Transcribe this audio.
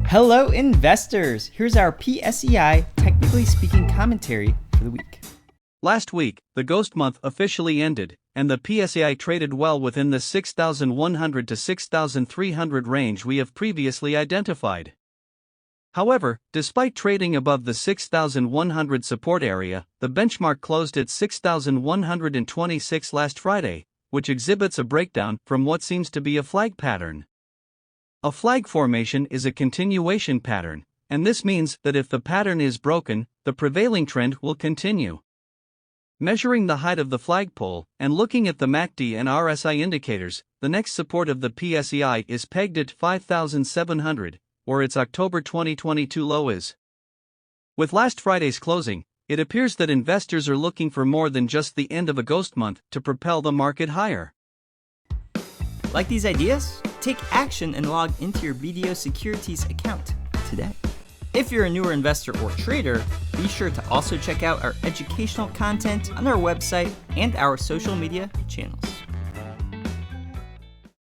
Hello, investors! Here's our PSEi Technically Speaking commentary for the week. Last week, the ghost month officially ended, and the PSEi traded well within the 6,100 to 6,300 range we have previously identified. However, despite trading above the 6,100 support area, the benchmark closed at 6,126 last Friday, which exhibits a breakdown from what seems to be a flag pattern. A flag formation is a continuation pattern, and this means that if the pattern is broken, the prevailing trend will continue. Measuring the height of the flagpole and looking at the MACD and RSI indicators, the next support of the PSEi is pegged at 5,700, where its October 2022 low is. With last Friday's closing, it appears that investors are looking for more than just the end of a ghost month to propel the market higher. Like these ideas? Take action and log into your BDO Securities account today. If you're a newer investor or trader, be sure to also check out our educational content on our website and our social media channels.